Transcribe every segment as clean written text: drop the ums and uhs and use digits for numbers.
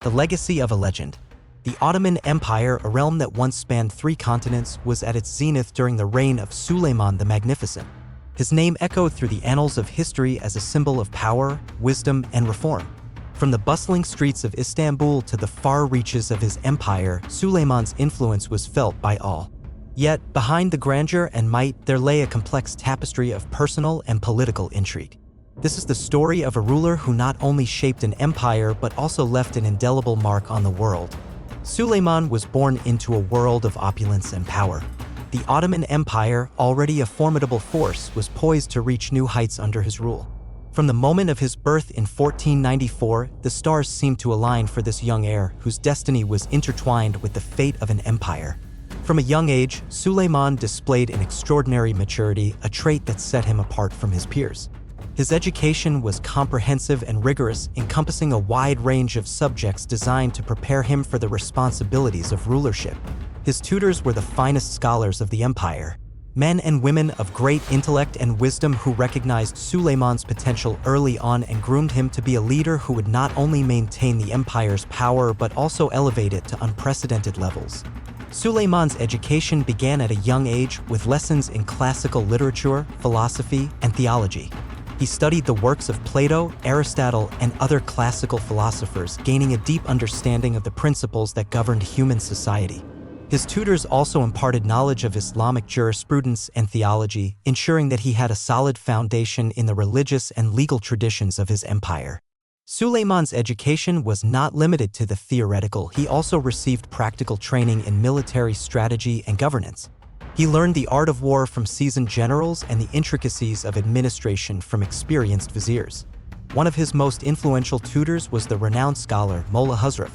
The legacy of a legend. The Ottoman Empire, a realm that once spanned 3 continents, was at its zenith during the reign of Suleiman the Magnificent. His name echoed through the annals of history as a symbol of power, wisdom, and reform. From the bustling streets of Istanbul to the far reaches of his empire, Suleiman's influence was felt by all. Yet, behind the grandeur and might, there lay a complex tapestry of personal and political intrigue. This is the story of a ruler who not only shaped an empire but also left an indelible mark on the world. Suleiman was born into a world of opulence and power. The Ottoman Empire, already a formidable force, was poised to reach new heights under his rule. From the moment of his birth in 1494, the stars seemed to align for this young heir whose destiny was intertwined with the fate of an empire. From a young age, Suleiman displayed an extraordinary maturity, a trait that set him apart from his peers. His education was comprehensive and rigorous, encompassing a wide range of subjects designed to prepare him for the responsibilities of rulership. His tutors were the finest scholars of the empire, men and women of great intellect and wisdom who recognized Suleiman's potential early on and groomed him to be a leader who would not only maintain the empire's power but also elevate it to unprecedented levels. Suleiman's education began at a young age with lessons in classical literature, philosophy, and theology. He studied the works of Plato, Aristotle, and other classical philosophers, gaining a deep understanding of the principles that governed human society. His tutors also imparted knowledge of Islamic jurisprudence and theology, ensuring that he had a solid foundation in the religious and legal traditions of his empire. Suleiman's education was not limited to the theoretical. He also received practical training in military strategy and governance. He learned the art of war from seasoned generals and the intricacies of administration from experienced viziers. One of his most influential tutors was the renowned scholar Molla Huzrev.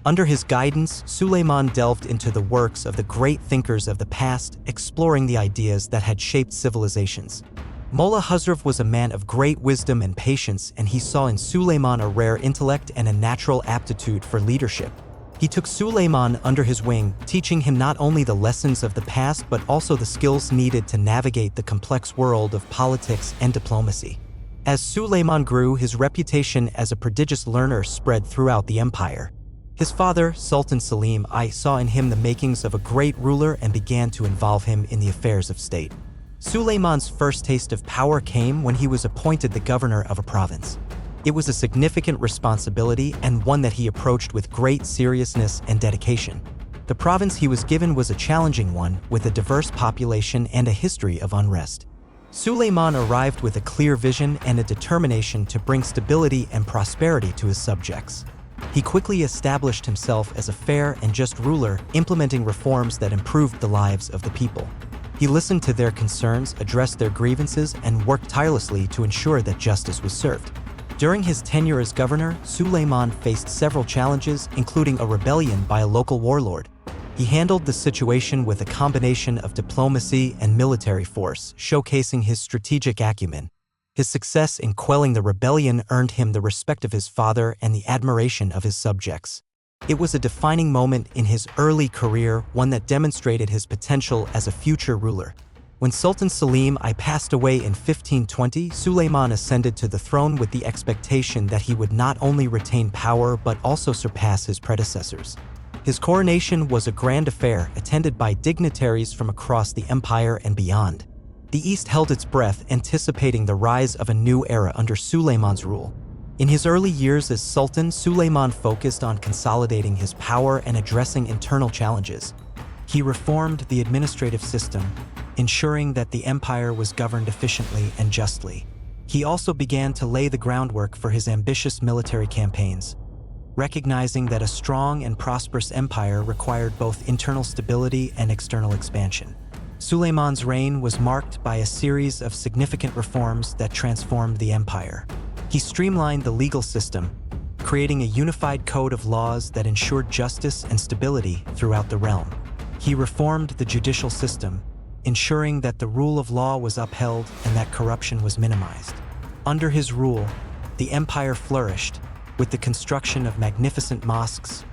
Under his guidance, Suleiman delved into the works of the great thinkers of the past, exploring the ideas that had shaped civilizations. Molla Huzrev was a man of great wisdom and patience, and he saw in Suleiman a rare intellect and a natural aptitude for leadership. He took Suleiman under his wing, teaching him not only the lessons of the past but also the skills needed to navigate the complex world of politics and diplomacy. As Suleiman grew, his reputation as a prodigious learner spread throughout the empire. His father, Sultan Selim I, saw in him the makings of a great ruler and began to involve him in the affairs of state. Suleiman's first taste of power came when he was appointed the governor of a province. It was a significant responsibility and one that he approached with great seriousness and dedication. The province he was given was a challenging one, with a diverse population and a history of unrest. Suleiman arrived with a clear vision and a determination to bring stability and prosperity to his subjects. He quickly established himself as a fair and just ruler, implementing reforms that improved the lives of the people. He listened to their concerns, addressed their grievances, and worked tirelessly to ensure that justice was served. During his tenure as governor, Suleiman faced several challenges, including a rebellion by a local warlord. He handled the situation with a combination of diplomacy and military force, showcasing his strategic acumen. His success in quelling the rebellion earned him the respect of his father and the admiration of his subjects. It was a defining moment in his early career, one that demonstrated his potential as a future ruler. When Sultan Selim I passed away in 1520, Suleiman ascended to the throne with the expectation that he would not only retain power but also surpass his predecessors. His coronation was a grand affair, attended by dignitaries from across the empire and beyond. The East held its breath, anticipating the rise of a new era under Suleiman's rule. In his early years as Sultan, Suleiman focused on consolidating his power and addressing internal challenges. He reformed the administrative system, ensuring that the empire was governed efficiently and justly. He also began to lay the groundwork for his ambitious military campaigns, recognizing that a strong and prosperous empire required both internal stability and external expansion. Suleiman's reign was marked by a series of significant reforms that transformed the empire. He streamlined the legal system, creating a unified code of laws that ensured justice and stability throughout the realm. He reformed the judicial system, ensuring that the rule of law was upheld and that corruption was minimized. Under his rule, the empire flourished, with the construction of magnificent mosques,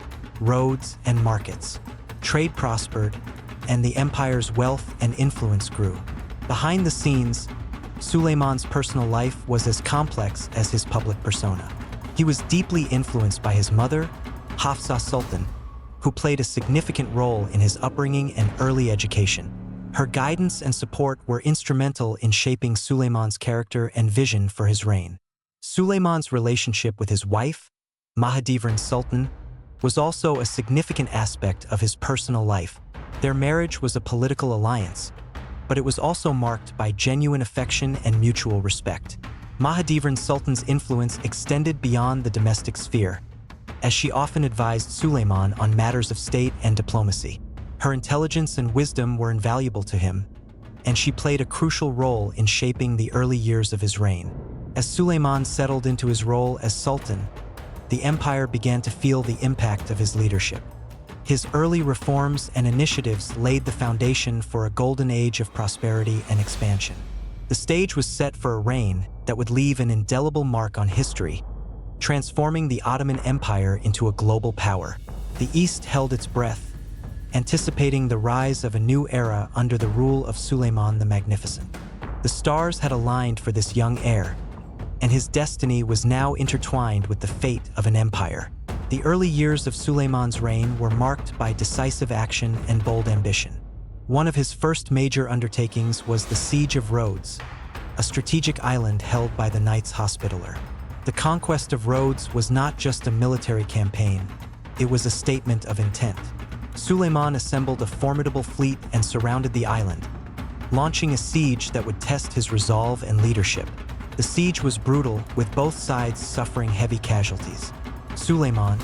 roads, and markets. Trade prospered, and the empire's wealth and influence grew. Behind the scenes, Suleiman's personal life was as complex as his public persona. He was deeply influenced by his mother, Hafsa Sultan, who played a significant role in his upbringing and early education. Her guidance and support were instrumental in shaping Suleiman's character and vision for his reign. Suleiman's relationship with his wife, Mahidevran Sultan, was also a significant aspect of his personal life. Their marriage was a political alliance, but it was also marked by genuine affection and mutual respect. Mahidevran Sultan's influence extended beyond the domestic sphere, as she often advised Suleiman on matters of state and diplomacy. Her intelligence and wisdom were invaluable to him, and she played a crucial role in shaping the early years of his reign. As Suleiman settled into his role as Sultan, the empire began to feel the impact of his leadership. His early reforms and initiatives laid the foundation for a golden age of prosperity and expansion. The stage was set for a reign that would leave an indelible mark on history, transforming the Ottoman Empire into a global power. The East held its breath, anticipating the rise of a new era under the rule of Suleiman the Magnificent. The stars had aligned for this young heir, and his destiny was now intertwined with the fate of an empire. The early years of Suleiman's reign were marked by decisive action and bold ambition. One of his first major undertakings was the Siege of Rhodes, a strategic island held by the Knights Hospitaller. The conquest of Rhodes was not just a military campaign, it was a statement of intent. Suleiman assembled a formidable fleet and surrounded the island, launching a siege that would test his resolve and leadership. The siege was brutal, with both sides suffering heavy casualties. Suleiman,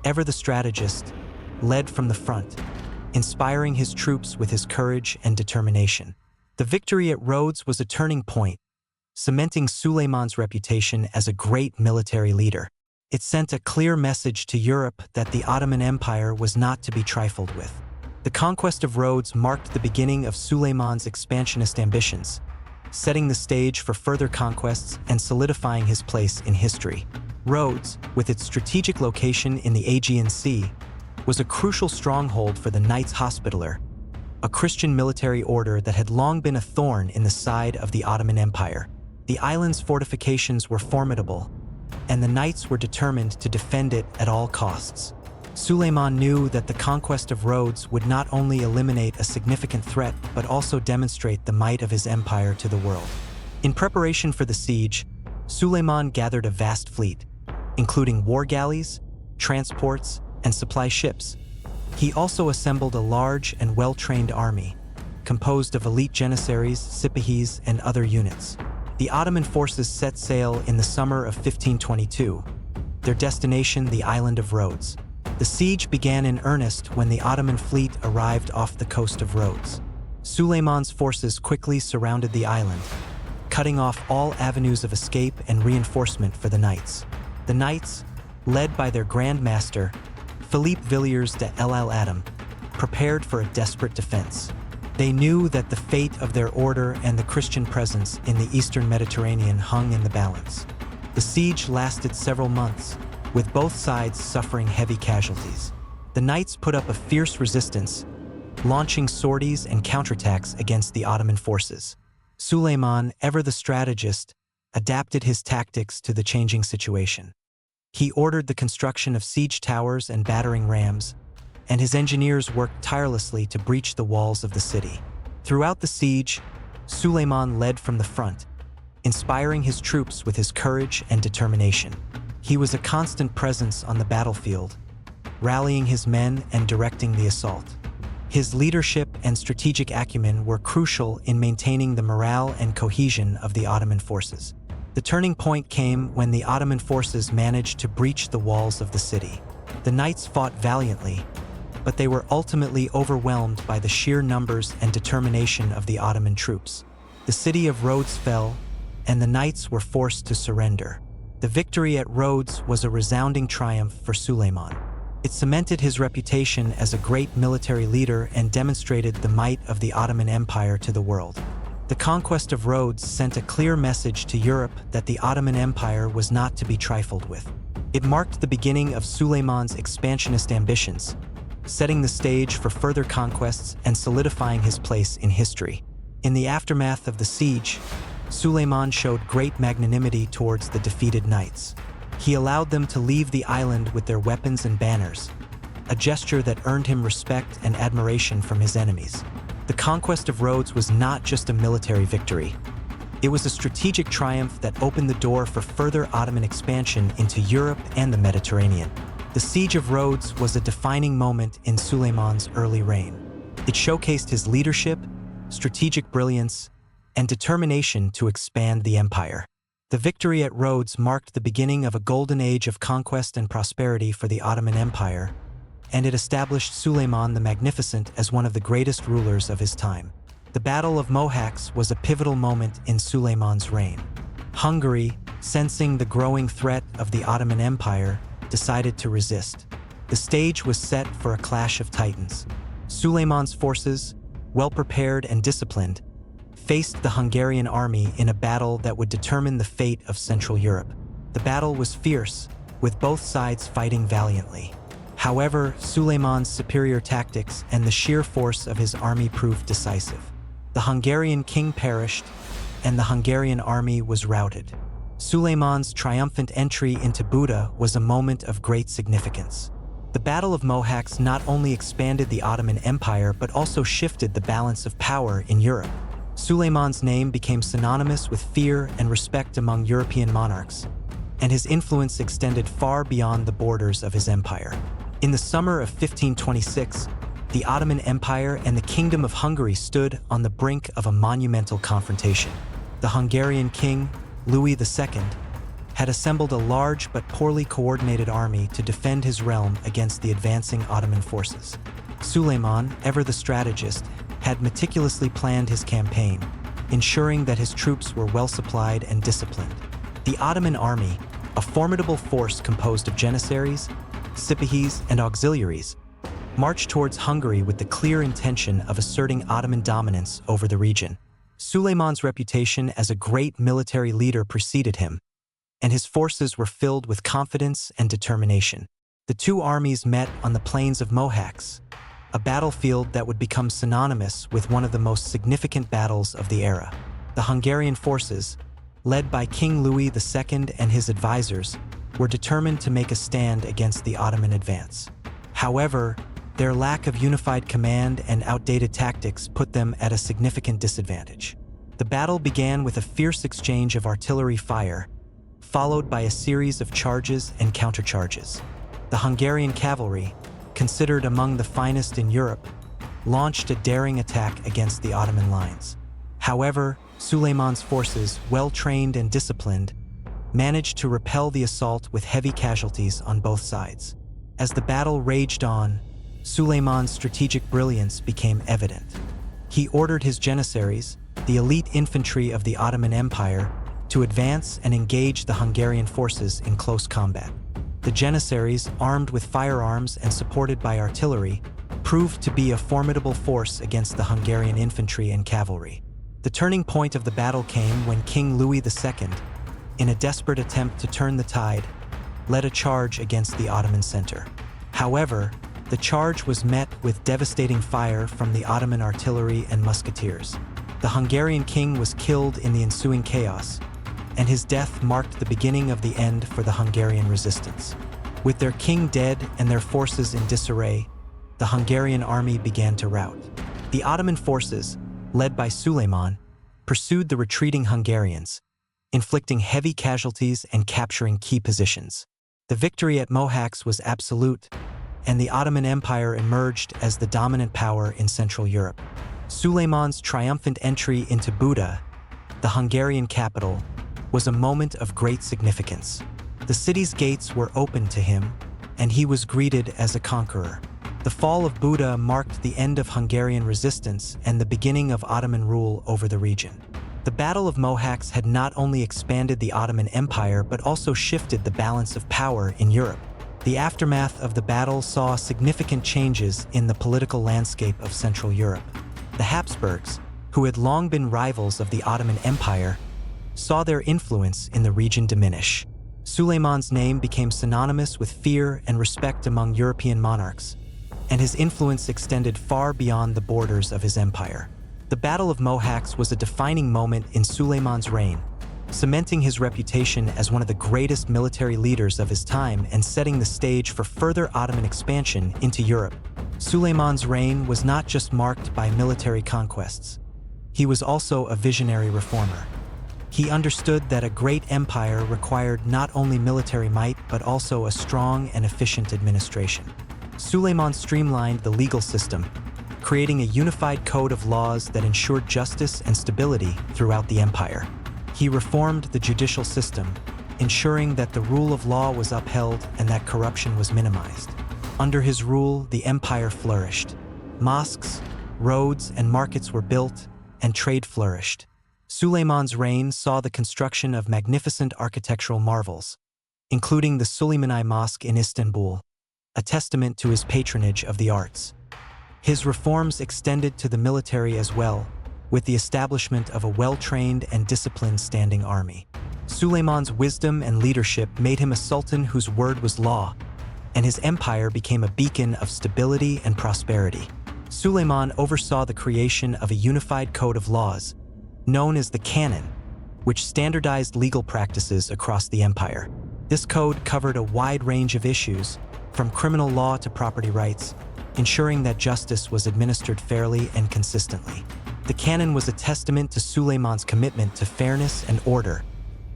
ever the strategist, led from the front, inspiring his troops with his courage and determination. The victory at Rhodes was a turning point, cementing Suleiman's reputation as a great military leader. It sent a clear message to Europe that the Ottoman Empire was not to be trifled with. The conquest of Rhodes marked the beginning of Suleiman's expansionist ambitions, setting the stage for further conquests and solidifying his place in history. Rhodes, with its strategic location in the Aegean Sea, was a crucial stronghold for the Knights Hospitaller, a Christian military order that had long been a thorn in the side of the Ottoman Empire. The island's fortifications were formidable, and the Knights were determined to defend it at all costs. Suleiman knew that the conquest of Rhodes would not only eliminate a significant threat but also demonstrate the might of his empire to the world. In preparation for the siege, Suleiman gathered a vast fleet, including war galleys, transports, and supply ships. He also assembled a large and well-trained army, composed of elite janissaries, sipahis, and other units. The Ottoman forces set sail in the summer of 1522, their destination the island of Rhodes. The siege began in earnest when the Ottoman fleet arrived off the coast of Rhodes. Suleiman's forces quickly surrounded the island, cutting off all avenues of escape and reinforcement for the Knights. The Knights, led by their Grand Master, Philippe Villiers de l'Adam, prepared for a desperate defense. They knew that the fate of their order and the Christian presence in the eastern Mediterranean hung in the balance. The siege lasted several months, with both sides suffering heavy casualties. The Knights put up a fierce resistance, launching sorties and counterattacks against the Ottoman forces. Suleiman, ever the strategist, adapted his tactics to the changing situation. He ordered the construction of siege towers and battering rams, and his engineers worked tirelessly to breach the walls of the city. Throughout the siege, Suleiman led from the front, inspiring his troops with his courage and determination. He was a constant presence on the battlefield, rallying his men and directing the assault. His leadership and strategic acumen were crucial in maintaining the morale and cohesion of the Ottoman forces. The turning point came when the Ottoman forces managed to breach the walls of the city. The Knights fought valiantly, but they were ultimately overwhelmed by the sheer numbers and determination of the Ottoman troops. The city of Rhodes fell, and the Knights were forced to surrender. The victory at Rhodes was a resounding triumph for Suleiman. It cemented his reputation as a great military leader and demonstrated the might of the Ottoman Empire to the world. The conquest of Rhodes sent a clear message to Europe that the Ottoman Empire was not to be trifled with. It marked the beginning of Suleiman's expansionist ambitions, setting the stage for further conquests and solidifying his place in history. In the aftermath of the siege, Suleiman showed great magnanimity towards the defeated Knights. He allowed them to leave the island with their weapons and banners, a gesture that earned him respect and admiration from his enemies. The conquest of Rhodes was not just a military victory. It was a strategic triumph that opened the door for further Ottoman expansion into Europe and the Mediterranean. The Siege of Rhodes was a defining moment in Suleiman's early reign. It showcased his leadership, strategic brilliance, and determination to expand the empire. The victory at Rhodes marked the beginning of a golden age of conquest and prosperity for the Ottoman Empire, and it established Suleiman the Magnificent as one of the greatest rulers of his time. The Battle of Mohacs was a pivotal moment in Suleiman's reign. Hungary, sensing the growing threat of the Ottoman Empire, decided to resist. The stage was set for a clash of titans. Suleiman's forces, well-prepared and disciplined, faced the Hungarian army in a battle that would determine the fate of Central Europe. The battle was fierce, with both sides fighting valiantly. However, Suleiman's superior tactics and the sheer force of his army proved decisive. The Hungarian king perished, and the Hungarian army was routed. Suleiman's triumphant entry into Buda was a moment of great significance. The Battle of Mohacs not only expanded the Ottoman Empire but also shifted the balance of power in Europe. Suleiman's name became synonymous with fear and respect among European monarchs, and his influence extended far beyond the borders of his empire. In the summer of 1526, the Ottoman Empire and the Kingdom of Hungary stood on the brink of a monumental confrontation. The Hungarian king, Louis II, had assembled a large but poorly coordinated army to defend his realm against the advancing Ottoman forces. Suleiman, ever the strategist, had meticulously planned his campaign, ensuring that his troops were well supplied and disciplined. The Ottoman army, a formidable force composed of janissaries, Sipahis, and auxiliaries, marched towards Hungary with the clear intention of asserting Ottoman dominance over the region. Suleiman's reputation as a great military leader preceded him, and his forces were filled with confidence and determination. The two armies met on the plains of Mohacs, a battlefield that would become synonymous with one of the most significant battles of the era. The Hungarian forces, led by King Louis II and his advisors, were determined to make a stand against the Ottoman advance. However, their lack of unified command and outdated tactics put them at a significant disadvantage. The battle began with a fierce exchange of artillery fire, followed by a series of charges and countercharges. The Hungarian cavalry, considered among the finest in Europe, launched a daring attack against the Ottoman lines. However, Suleiman's forces, well-trained and disciplined, managed to repel the assault with heavy casualties on both sides. As the battle raged on, Suleiman's strategic brilliance became evident. He ordered his janissaries, the elite infantry of the Ottoman Empire, to advance and engage the Hungarian forces in close combat. The janissaries, armed with firearms and supported by artillery, proved to be a formidable force against the Hungarian infantry and cavalry. The turning point of the battle came when King Louis II, in a desperate attempt to turn the tide, led a charge against the Ottoman center. However, the charge was met with devastating fire from the Ottoman artillery and musketeers. The Hungarian king was killed in the ensuing chaos, and his death marked the beginning of the end for the Hungarian resistance. With their king dead and their forces in disarray, the Hungarian army began to rout. The Ottoman forces, led by Suleiman, pursued the retreating Hungarians, inflicting heavy casualties and capturing key positions. The victory at Mohacs was absolute, and the Ottoman Empire emerged as the dominant power in Central Europe. Suleiman's triumphant entry into Buda, the Hungarian capital, was a moment of great significance. The city's gates were opened to him, and he was greeted as a conqueror. The fall of Buda marked the end of Hungarian resistance and the beginning of Ottoman rule over the region. The Battle of Mohacs had not only expanded the Ottoman Empire but also shifted the balance of power in Europe. The aftermath of the battle saw significant changes in the political landscape of Central Europe. The Habsburgs, who had long been rivals of the Ottoman Empire, saw their influence in the region diminish. Suleiman's name became synonymous with fear and respect among European monarchs, and his influence extended far beyond the borders of his empire. The Battle of Mohacs was a defining moment in Suleiman's reign, cementing his reputation as one of the greatest military leaders of his time and setting the stage for further Ottoman expansion into Europe. Suleiman's reign was not just marked by military conquests. He was also a visionary reformer. He understood that a great empire required not only military might but also a strong and efficient administration. Suleiman streamlined the legal system, creating a unified code of laws that ensured justice and stability throughout the empire. He reformed the judicial system, ensuring that the rule of law was upheld and that corruption was minimized. Under his rule, the empire flourished. Mosques, roads, and markets were built, and trade flourished. Suleiman's reign saw the construction of magnificent architectural marvels, including the Suleimani Mosque in Istanbul, a testament to his patronage of the arts. His reforms extended to the military as well, with the establishment of a well-trained and disciplined standing army. Suleiman's wisdom and leadership made him a sultan whose word was law, and his empire became a beacon of stability and prosperity. Suleiman oversaw the creation of a unified code of laws, known as the Canon, which standardized legal practices across the empire. This code covered a wide range of issues, from criminal law to property rights, ensuring that justice was administered fairly and consistently. The Canon was a testament to Suleiman's commitment to fairness and order,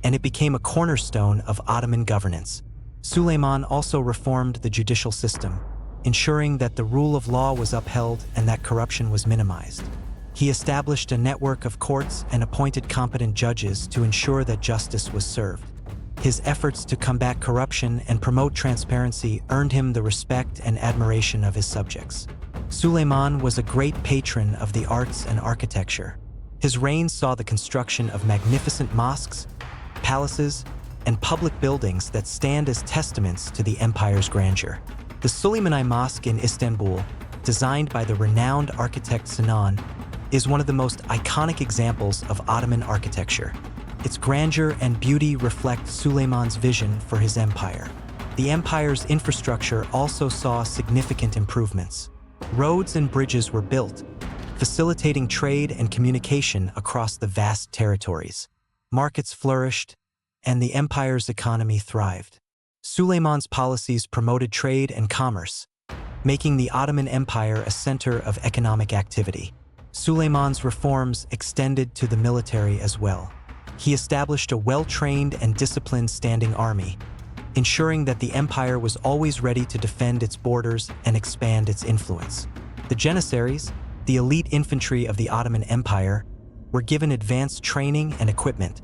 and it became a cornerstone of Ottoman governance. Suleiman also reformed the judicial system, ensuring that the rule of law was upheld and that corruption was minimized. He established a network of courts and appointed competent judges to ensure that justice was served. His efforts to combat corruption and promote transparency earned him the respect and admiration of his subjects. Suleiman was a great patron of the arts and architecture. His reign saw the construction of magnificent mosques, palaces, and public buildings that stand as testaments to the empire's grandeur. The Suleimani Mosque in Istanbul, designed by the renowned architect Sinan, is one of the most iconic examples of Ottoman architecture. Its grandeur and beauty reflect Suleiman's vision for his empire. The empire's infrastructure also saw significant improvements. Roads and bridges were built, facilitating trade and communication across the vast territories. Markets flourished, and the empire's economy thrived. Suleiman's policies promoted trade and commerce, making the Ottoman Empire a center of economic activity. Suleiman's reforms extended to the military as well. He established a well-trained and disciplined standing army, ensuring that the empire was always ready to defend its borders and expand its influence. The Janissaries, the elite infantry of the Ottoman Empire, were given advanced training and equipment,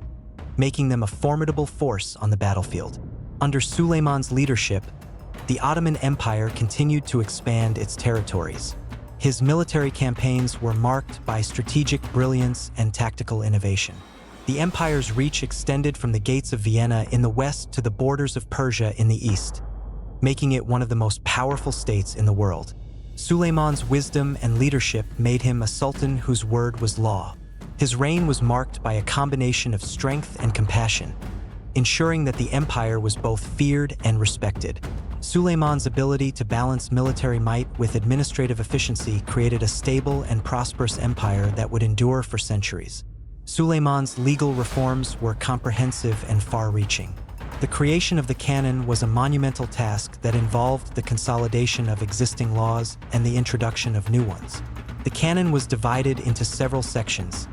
making them a formidable force on the battlefield. Under Suleiman's leadership, the Ottoman Empire continued to expand its territories. His military campaigns were marked by strategic brilliance and tactical innovation. The empire's reach extended from the gates of Vienna in the west to the borders of Persia in the east, making it one of the most powerful states in the world. Suleiman's wisdom and leadership made him a sultan whose word was law. His reign was marked by a combination of strength and compassion, ensuring that the empire was both feared and respected. Suleiman's ability to balance military might with administrative efficiency created a stable and prosperous empire that would endure for centuries. Suleiman's legal reforms were comprehensive and far-reaching. The creation of the canon was a monumental task that involved the consolidation of existing laws and the introduction of new ones. The canon was divided into several sections,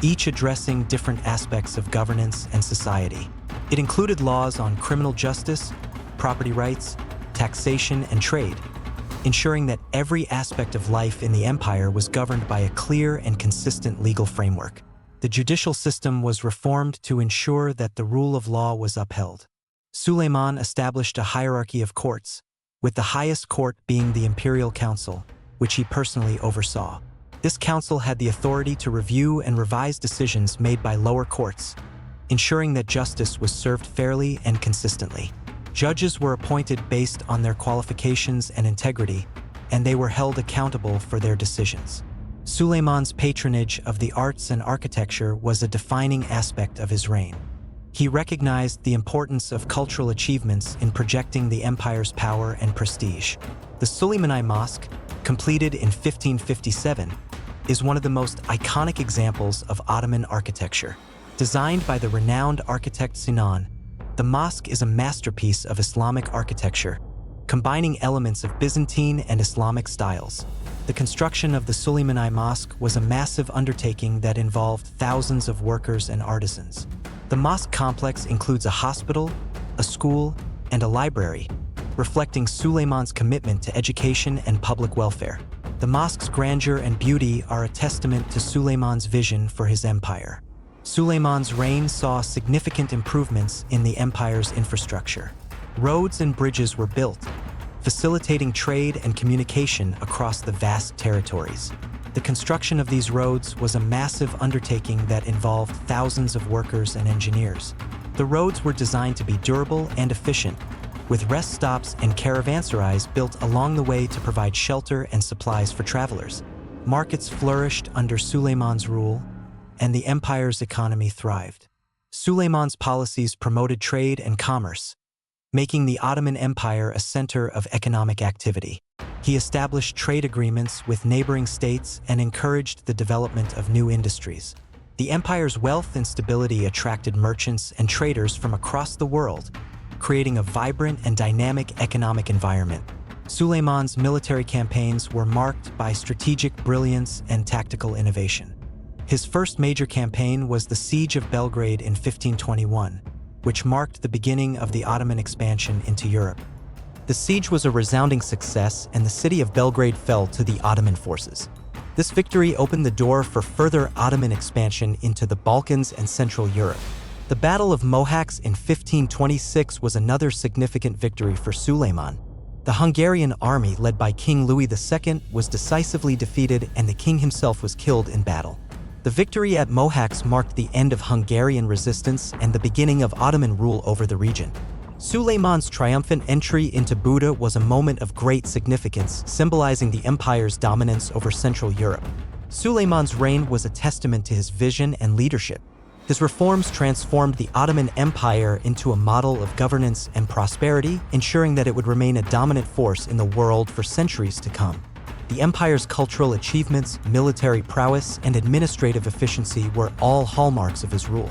each addressing different aspects of governance and society. It included laws on criminal justice, property rights, taxation, and trade, ensuring that every aspect of life in the empire was governed by a clear and consistent legal framework. The judicial system was reformed to ensure that the rule of law was upheld. Suleiman established a hierarchy of courts, with the highest court being the Imperial Council, which he personally oversaw. This council had the authority to review and revise decisions made by lower courts, ensuring that justice was served fairly and consistently. Judges were appointed based on their qualifications and integrity, and they were held accountable for their decisions. Suleiman's patronage of the arts and architecture was a defining aspect of his reign. He recognized the importance of cultural achievements in projecting the empire's power and prestige. The Suleimani Mosque, completed in 1557, is one of the most iconic examples of Ottoman architecture. Designed by the renowned architect Sinan, the mosque is a masterpiece of Islamic architecture, combining elements of Byzantine and Islamic styles. The construction of the Suleiman Mosque was a massive undertaking that involved thousands of workers and artisans. The mosque complex includes a hospital, a school, and a library, reflecting Suleiman's commitment to education and public welfare. The mosque's grandeur and beauty are a testament to Suleiman's vision for his empire. Suleiman's reign saw significant improvements in the empire's infrastructure. Roads and bridges were built, facilitating trade and communication across the vast territories. The construction of these roads was a massive undertaking that involved thousands of workers and engineers. The roads were designed to be durable and efficient, with rest stops and caravanserais built along the way to provide shelter and supplies for travelers. Markets flourished under Suleiman's rule, and the empire's economy thrived. Suleiman's policies promoted trade and commerce, making the Ottoman Empire a center of economic activity. He established trade agreements with neighboring states and encouraged the development of new industries. The empire's wealth and stability attracted merchants and traders from across the world, creating a vibrant and dynamic economic environment. Suleiman's military campaigns were marked by strategic brilliance and tactical innovation. His first major campaign was the Siege of Belgrade in 1521, which marked the beginning of the Ottoman expansion into Europe. The siege was a resounding success, and the city of Belgrade fell to the Ottoman forces. This victory opened the door for further Ottoman expansion into the Balkans and Central Europe. The Battle of Mohacs in 1526 was another significant victory for Suleiman. The Hungarian army, led by King Louis II, was decisively defeated, and the king himself was killed in battle. The victory at Mohacs marked the end of Hungarian resistance and the beginning of Ottoman rule over the region. Suleiman's triumphant entry into Buda was a moment of great significance, symbolizing the empire's dominance over Central Europe. Suleiman's reign was a testament to his vision and leadership. His reforms transformed the Ottoman Empire into a model of governance and prosperity, ensuring that it would remain a dominant force in the world for centuries to come. The empire's cultural achievements, military prowess, and administrative efficiency were all hallmarks of his rule.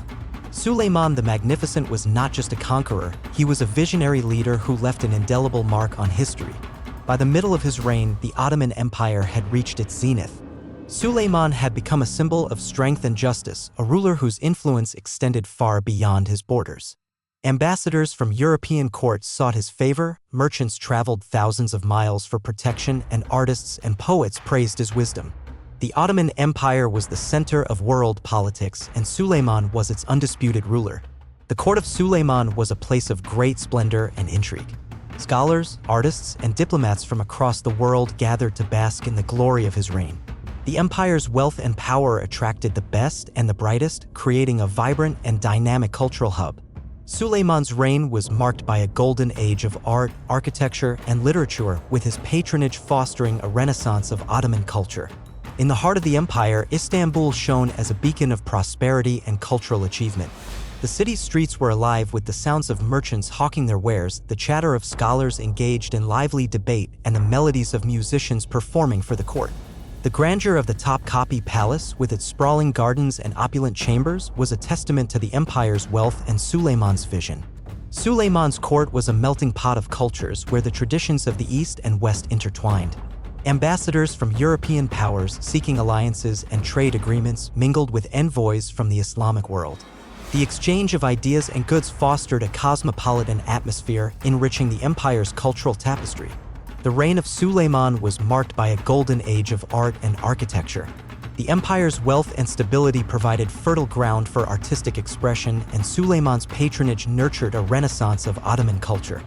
Suleiman the Magnificent was not just a conqueror, he was a visionary leader who left an indelible mark on history. By the middle of his reign, the Ottoman Empire had reached its zenith. Suleiman had become a symbol of strength and justice, a ruler whose influence extended far beyond his borders. Ambassadors from European courts sought his favor, merchants traveled thousands of miles for protection, and artists and poets praised his wisdom. The Ottoman Empire was the center of world politics, and Suleiman was its undisputed ruler. The court of Suleiman was a place of great splendor and intrigue. Scholars, artists, and diplomats from across the world gathered to bask in the glory of his reign. The empire's wealth and power attracted the best and the brightest, creating a vibrant and dynamic cultural hub. Suleiman's reign was marked by a golden age of art, architecture, and literature, with his patronage fostering a renaissance of Ottoman culture. In the heart of the empire, Istanbul shone as a beacon of prosperity and cultural achievement. The city's streets were alive with the sounds of merchants hawking their wares, the chatter of scholars engaged in lively debate, and the melodies of musicians performing for the court. The grandeur of the Topkapi Palace, with its sprawling gardens and opulent chambers, was a testament to the empire's wealth and Suleiman's vision. Suleiman's court was a melting pot of cultures where the traditions of the East and West intertwined. Ambassadors from European powers seeking alliances and trade agreements mingled with envoys from the Islamic world. The exchange of ideas and goods fostered a cosmopolitan atmosphere, enriching the empire's cultural tapestry. The reign of Suleiman was marked by a golden age of art and architecture. The empire's wealth and stability provided fertile ground for artistic expression, and Suleiman's patronage nurtured a renaissance of Ottoman culture.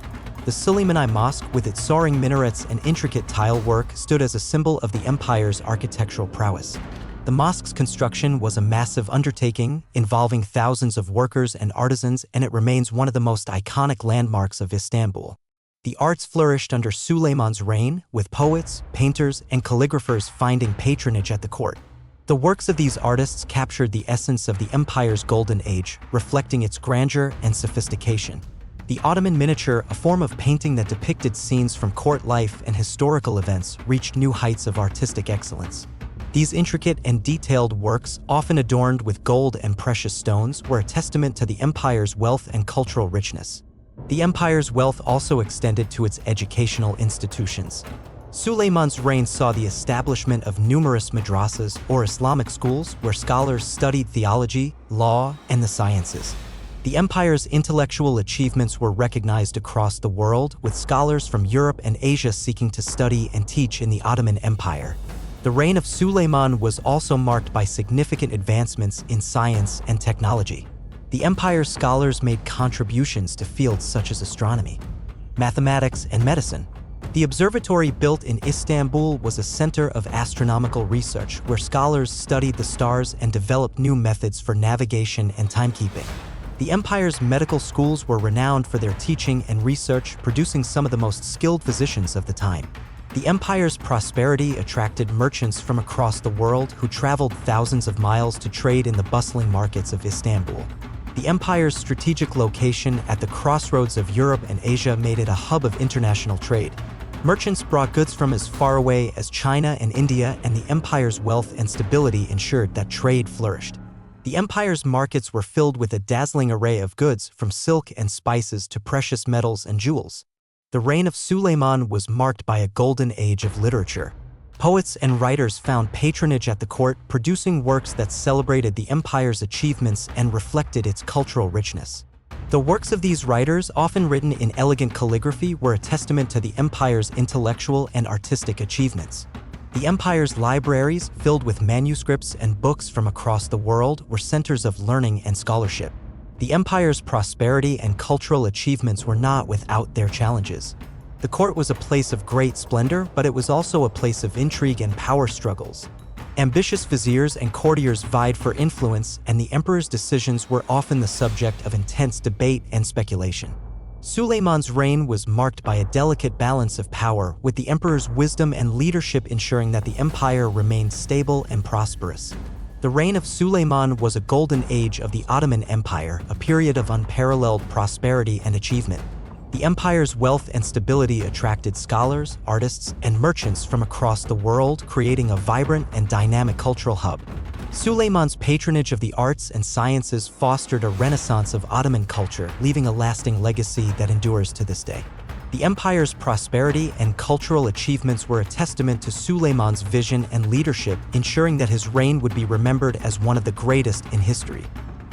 The Suleiman Mosque, with its soaring minarets and intricate tile work, stood as a symbol of the empire's architectural prowess. The mosque's construction was a massive undertaking, involving thousands of workers and artisans, and it remains one of the most iconic landmarks of Istanbul. The arts flourished under Suleiman's reign, with poets, painters, and calligraphers finding patronage at the court. The works of these artists captured the essence of the empire's golden age, reflecting its grandeur and sophistication. The Ottoman miniature, a form of painting that depicted scenes from court life and historical events, reached new heights of artistic excellence. These intricate and detailed works, often adorned with gold and precious stones, were a testament to the empire's wealth and cultural richness. The empire's wealth also extended to its educational institutions. Suleiman's reign saw the establishment of numerous madrasas, or Islamic schools, where scholars studied theology, law, and the sciences. The empire's intellectual achievements were recognized across the world, with scholars from Europe and Asia seeking to study and teach in the Ottoman Empire. The reign of Suleiman was also marked by significant advancements in science and technology. The empire's scholars made contributions to fields such as astronomy, mathematics, and medicine. The observatory built in Istanbul was a center of astronomical research where scholars studied the stars and developed new methods for navigation and timekeeping. The empire's medical schools were renowned for their teaching and research, producing some of the most skilled physicians of the time. The empire's prosperity attracted merchants from across the world who traveled thousands of miles to trade in the bustling markets of Istanbul. The empire's strategic location at the crossroads of Europe and Asia made it a hub of international trade. Merchants brought goods from as far away as China and India, and the empire's wealth and stability ensured that trade flourished. The empire's markets were filled with a dazzling array of goods, from silk and spices to precious metals and jewels. The reign of Suleiman was marked by a golden age of literature. Poets and writers found patronage at the court, producing works that celebrated the empire's achievements and reflected its cultural richness. The works of these writers, often written in elegant calligraphy, were a testament to the empire's intellectual and artistic achievements. The empire's libraries, filled with manuscripts and books from across the world, were centers of learning and scholarship. The empire's prosperity and cultural achievements were not without their challenges. The court was a place of great splendor, but it was also a place of intrigue and power struggles. Ambitious viziers and courtiers vied for influence, and the emperor's decisions were often the subject of intense debate and speculation. Suleiman's reign was marked by a delicate balance of power, with the emperor's wisdom and leadership ensuring that the empire remained stable and prosperous. The reign of Suleiman was a golden age of the Ottoman Empire, a period of unparalleled prosperity and achievement. The empire's wealth and stability attracted scholars, artists, and merchants from across the world, creating a vibrant and dynamic cultural hub. Suleiman's patronage of the arts and sciences fostered a renaissance of Ottoman culture, leaving a lasting legacy that endures to this day. The empire's prosperity and cultural achievements were a testament to Suleiman's vision and leadership, ensuring that his reign would be remembered as one of the greatest in history.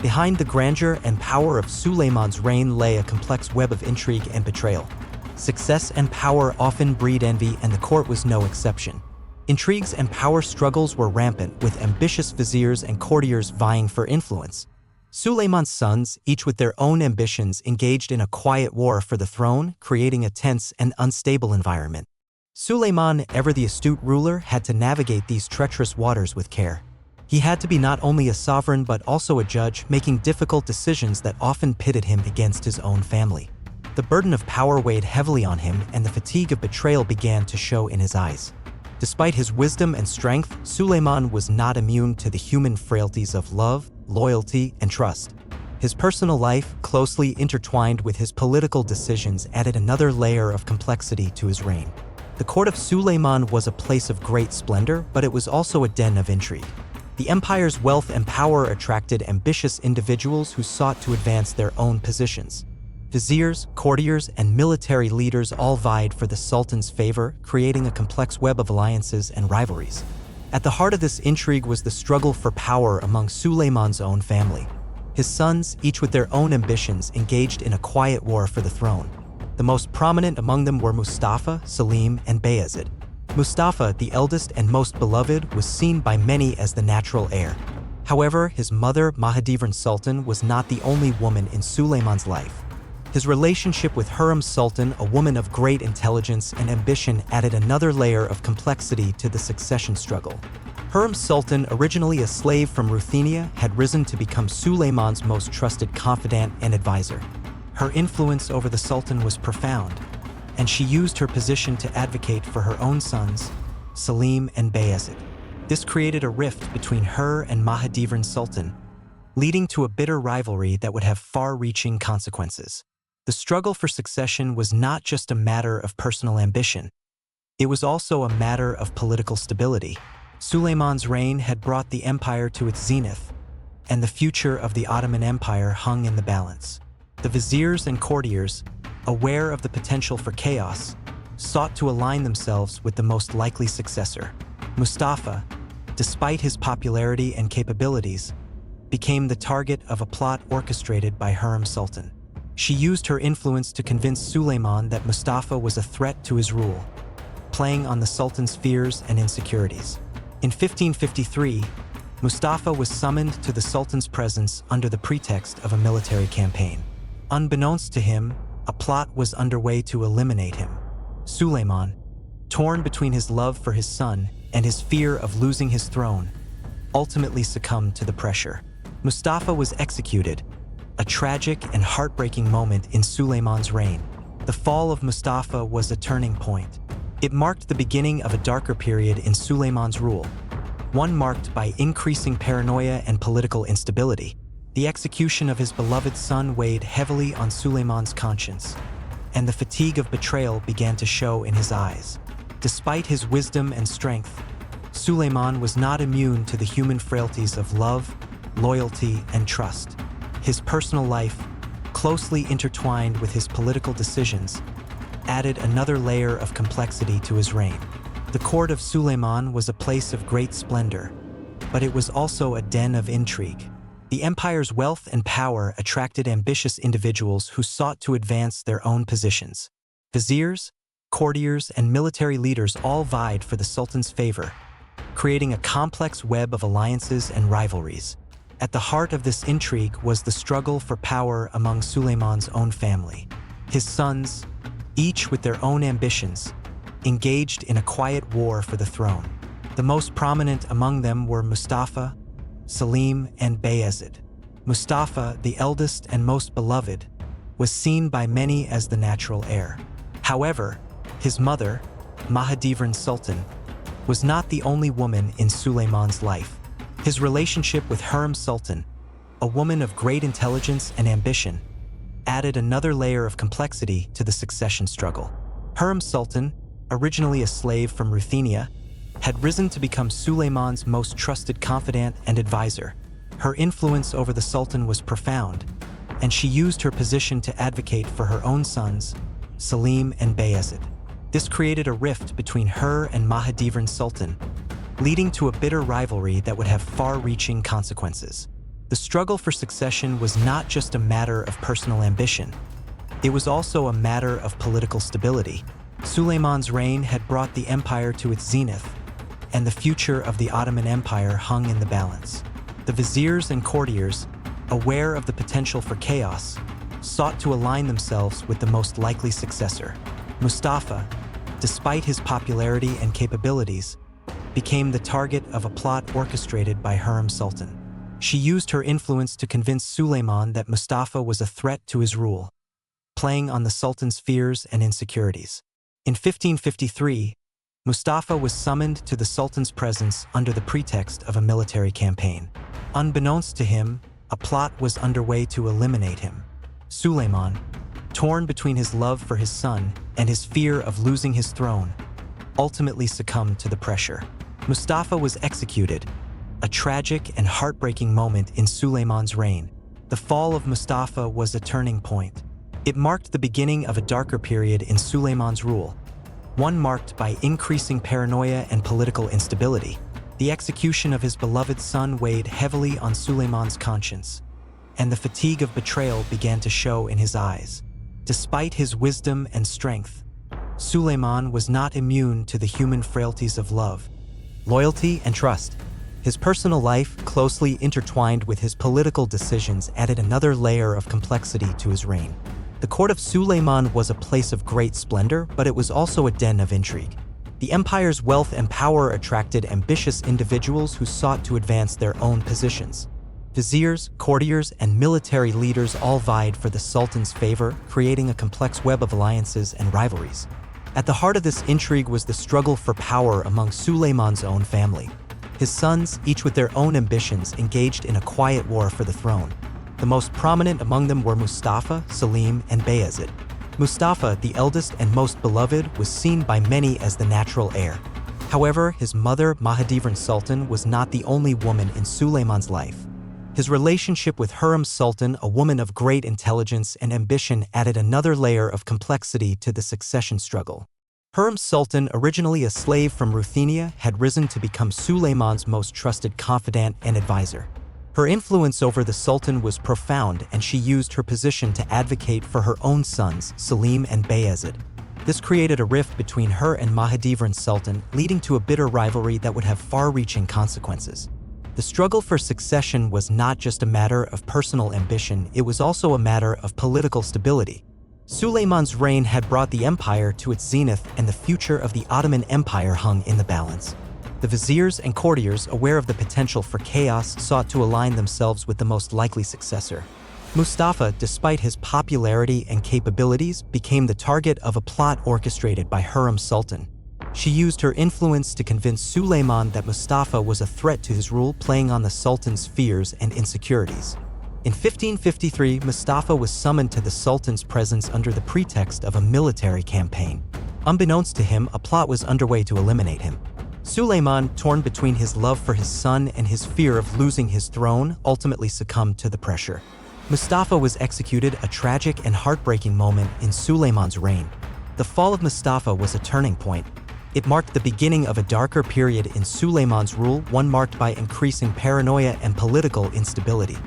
Behind the grandeur and power of Suleiman's reign lay a complex web of intrigue and betrayal. Success and power often breed envy, and the court was no exception. Intrigues and power struggles were rampant, with ambitious viziers and courtiers vying for influence. Suleiman's sons, each with their own ambitions, engaged in a quiet war for the throne, creating a tense and unstable environment. Suleiman, ever the astute ruler, had to navigate these treacherous waters with care. He had to be not only a sovereign but also a judge, making difficult decisions that often pitted him against his own family. The burden of power weighed heavily on him, and the fatigue of betrayal began to show in his eyes. Despite his wisdom and strength, Suleiman was not immune to the human frailties of love, loyalty, and trust. His personal life, closely intertwined with his political decisions, added another layer of complexity to his reign. The court of Suleiman was a place of great splendor, but it was also a den of intrigue. The empire's wealth and power attracted ambitious individuals who sought to advance their own positions. Viziers, courtiers, and military leaders all vied for the sultan's favor, creating a complex web of alliances and rivalries. At the heart of this intrigue was the struggle for power among Suleiman's own family. His sons, each with their own ambitions, engaged in a quiet war for the throne. The most prominent among them were Mustafa, Selim, and Bayezid. Mustafa, the eldest and most beloved, was seen by many as the natural heir. However, his mother, Mahidevran Sultan, was not the only woman in Suleiman's life. His relationship with Hürrem Sultan, a woman of great intelligence and ambition, added another layer of complexity to the succession struggle. Hürrem Sultan, originally a slave from Ruthenia, had risen to become Suleiman's most trusted confidant and advisor. Her influence over the Sultan was profound, and she used her position to advocate for her own sons, Selim and Bayezid. This created a rift between her and Mahidevran Sultan, leading to a bitter rivalry that would have far-reaching consequences. The struggle for succession was not just a matter of personal ambition. It was also a matter of political stability. Suleiman's reign had brought the empire to its zenith, and the future of the Ottoman Empire hung in the balance. The viziers and courtiers, aware of the potential for chaos, sought to align themselves with the most likely successor. Mustafa, despite his popularity and capabilities, became the target of a plot orchestrated by Hurrem Sultan. She used her influence to convince Suleiman that Mustafa was a threat to his rule, playing on the Sultan's fears and insecurities. In 1553, Mustafa was summoned to the Sultan's presence under the pretext of a military campaign. Unbeknownst to him, a plot was underway to eliminate him. Suleiman, torn between his love for his son and his fear of losing his throne, ultimately succumbed to the pressure. Mustafa was executed, a tragic and heartbreaking moment in Suleiman's reign. The fall of Mustafa was a turning point. It marked the beginning of a darker period in Suleiman's rule, one marked by increasing paranoia and political instability. The execution of his beloved son weighed heavily on Suleiman's conscience, and the fatigue of betrayal began to show in his eyes. Despite his wisdom and strength, Suleiman was not immune to the human frailties of love, loyalty, and trust. His personal life, closely intertwined with his political decisions, added another layer of complexity to his reign. The court of Suleiman was a place of great splendor, but it was also a den of intrigue. The empire's wealth and power attracted ambitious individuals who sought to advance their own positions. Viziers, courtiers, and military leaders all vied for the Sultan's favor, creating a complex web of alliances and rivalries. At the heart of this intrigue was the struggle for power among Suleiman's own family. His sons, each with their own ambitions, engaged in a quiet war for the throne. The most prominent among them were Mustafa, Selim, and Bayezid. Mustafa, the eldest and most beloved, was seen by many as the natural heir. However, his mother, Mahidevran Sultan, was not the only woman in Suleiman's life. His relationship with Hurrem Sultan, a woman of great intelligence and ambition, added another layer of complexity to the succession struggle. Hurrem Sultan, originally a slave from Ruthenia, had risen to become Suleiman's most trusted confidant and advisor. Her influence over the Sultan was profound, and she used her position to advocate for her own sons, Selim and Bayezid. This created a rift between her and Mahidevran Sultan, leading to a bitter rivalry that would have far-reaching consequences. The struggle for succession was not just a matter of personal ambition. It was also a matter of political stability. Suleiman's reign had brought the empire to its zenith, and the future of the Ottoman Empire hung in the balance. The viziers and courtiers, aware of the potential for chaos, sought to align themselves with the most likely successor. Mustafa, despite his popularity and capabilities, became the target of a plot orchestrated by Hurrem Sultan. She used her influence to convince Suleiman that Mustafa was a threat to his rule, playing on the Sultan's fears and insecurities. In 1553, Mustafa was summoned to the Sultan's presence under the pretext of a military campaign. Unbeknownst to him, a plot was underway to eliminate him. Suleiman, torn between his love for his son and his fear of losing his throne, ultimately succumbed to the pressure. Mustafa was executed, a tragic and heartbreaking moment in Suleiman's reign. The fall of Mustafa was a turning point. It marked the beginning of a darker period in Suleiman's rule, one marked by increasing paranoia and political instability. The execution of his beloved son weighed heavily on Suleiman's conscience, and the fatigue of betrayal began to show in his eyes. Despite his wisdom and strength, Suleiman was not immune to the human frailties of love, loyalty, and trust. His personal life, closely intertwined with his political decisions, added another layer of complexity to his reign. The court of Suleiman was a place of great splendor, but it was also a den of intrigue. The empire's wealth and power attracted ambitious individuals who sought to advance their own positions. Viziers, courtiers, and military leaders all vied for the Sultan's favor, creating a complex web of alliances and rivalries. At the heart of this intrigue was the struggle for power among Suleiman's own family. His sons, each with their own ambitions, engaged in a quiet war for the throne. The most prominent among them were Mustafa, Selim, and Bayezid. Mustafa, the eldest and most beloved, was seen by many as the natural heir. However, his mother, Mahidevran Sultan, was not the only woman in Suleiman's life. His relationship with Hurrem Sultan, a woman of great intelligence and ambition, added another layer of complexity to the succession struggle. Hurrem Sultan, originally a slave from Ruthenia, had risen to become Suleiman's most trusted confidant and advisor. Her influence over the Sultan was profound, and she used her position to advocate for her own sons, Selim and Bayezid. This created a rift between her and Mahidevran Sultan, leading to a bitter rivalry that would have far-reaching consequences. The struggle for succession was not just a matter of personal ambition, it was also a matter of political stability. Suleiman's reign had brought the empire to its zenith, and the future of the Ottoman Empire hung in the balance. The viziers and courtiers, aware of the potential for chaos, sought to align themselves with the most likely successor. Mustafa, despite his popularity and capabilities, became the target of a plot orchestrated by Hurrem Sultan. She used her influence to convince Suleiman that Mustafa was a threat to his rule, playing on the Sultan's fears and insecurities. In 1553, Mustafa was summoned to the Sultan's presence under the pretext of a military campaign. Unbeknownst to him, a plot was underway to eliminate him. Suleiman, torn between his love for his son and his fear of losing his throne, ultimately succumbed to the pressure. Mustafa was executed, a tragic and heartbreaking moment in Suleiman's reign. The fall of Mustafa was a turning point. It marked the beginning of a darker period in Suleiman's rule, one marked by increasing paranoia and political instability.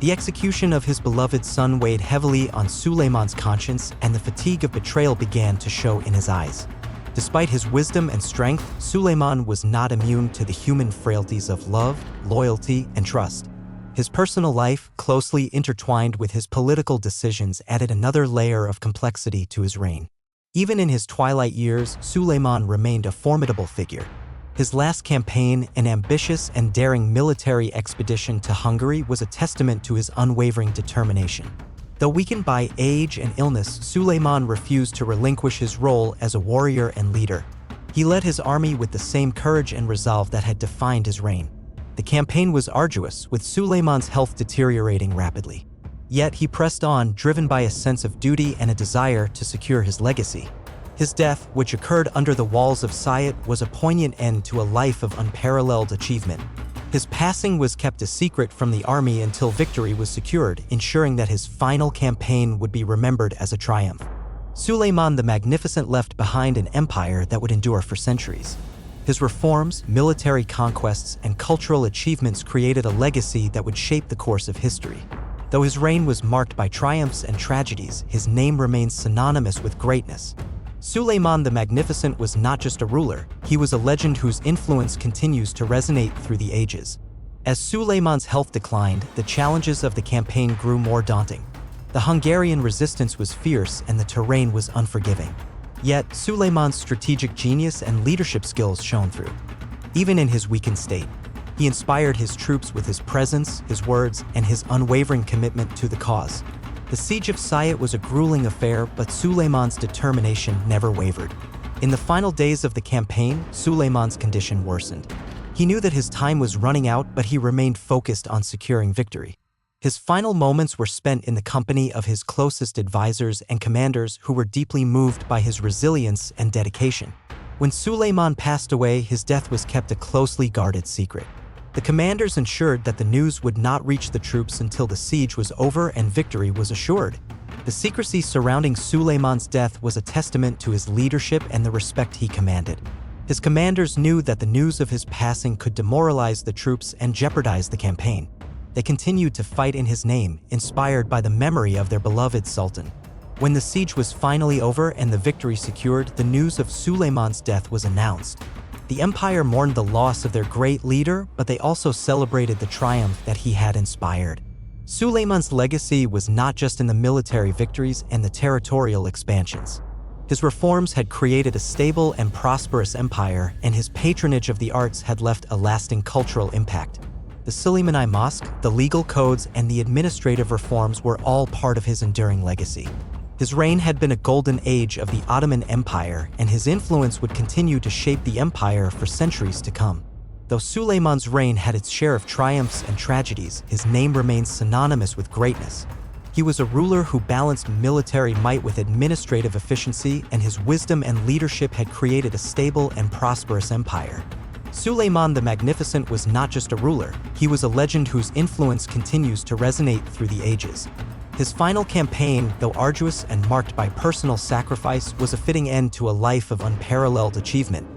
The execution of his beloved son weighed heavily on Suleiman's conscience, and the fatigue of betrayal began to show in his eyes. Despite his wisdom and strength, Suleiman was not immune to the human frailties of love, loyalty, and trust. His personal life, closely intertwined with his political decisions, added another layer of complexity to his reign. Even in his twilight years, Suleiman remained a formidable figure. His last campaign, an ambitious and daring military expedition to Hungary, was a testament to his unwavering determination. Though weakened by age and illness, Suleiman refused to relinquish his role as a warrior and leader. He led his army with the same courage and resolve that had defined his reign. The campaign was arduous, with Suleiman's health deteriorating rapidly. Yet he pressed on, driven by a sense of duty and a desire to secure his legacy. His death, which occurred under the walls of Sayet, was a poignant end to a life of unparalleled achievement. His passing was kept a secret from the army until victory was secured, ensuring that his final campaign would be remembered as a triumph. Suleiman the Magnificent left behind an empire that would endure for centuries. His reforms, military conquests, and cultural achievements created a legacy that would shape the course of history. Though his reign was marked by triumphs and tragedies, his name remains synonymous with greatness. Suleiman the Magnificent was not just a ruler, he was a legend whose influence continues to resonate through the ages. As Suleiman's health declined, the challenges of the campaign grew more daunting. The Hungarian resistance was fierce and the terrain was unforgiving. Yet, Suleiman's strategic genius and leadership skills shone through. Even in his weakened state, he inspired his troops with his presence, his words, and his unwavering commitment to the cause. The siege of Sayet was a grueling affair, but Suleiman's determination never wavered. In the final days of the campaign, Suleiman's condition worsened. He knew that his time was running out, but he remained focused on securing victory. His final moments were spent in the company of his closest advisors and commanders who were deeply moved by his resilience and dedication. When Suleiman passed away, his death was kept a closely guarded secret. The commanders ensured that the news would not reach the troops until the siege was over and victory was assured. The secrecy surrounding Suleiman's death was a testament to his leadership and the respect he commanded. His commanders knew that the news of his passing could demoralize the troops and jeopardize the campaign. They continued to fight in his name, inspired by the memory of their beloved Sultan. When the siege was finally over and the victory secured, the news of Suleiman's death was announced. The empire mourned the loss of their great leader, but they also celebrated the triumph that he had inspired. Suleiman's legacy was not just in the military victories and the territorial expansions. His reforms had created a stable and prosperous empire, and his patronage of the arts had left a lasting cultural impact. The Suleimani Mosque, the legal codes, and the administrative reforms were all part of his enduring legacy. His reign had been a golden age of the Ottoman Empire, and his influence would continue to shape the empire for centuries to come. Though Suleiman's reign had its share of triumphs and tragedies, his name remains synonymous with greatness. He was a ruler who balanced military might with administrative efficiency, and his wisdom and leadership had created a stable and prosperous empire. Suleiman the Magnificent was not just a ruler, he was a legend whose influence continues to resonate through the ages. His final campaign, though arduous and marked by personal sacrifice, was a fitting end to a life of unparalleled achievement.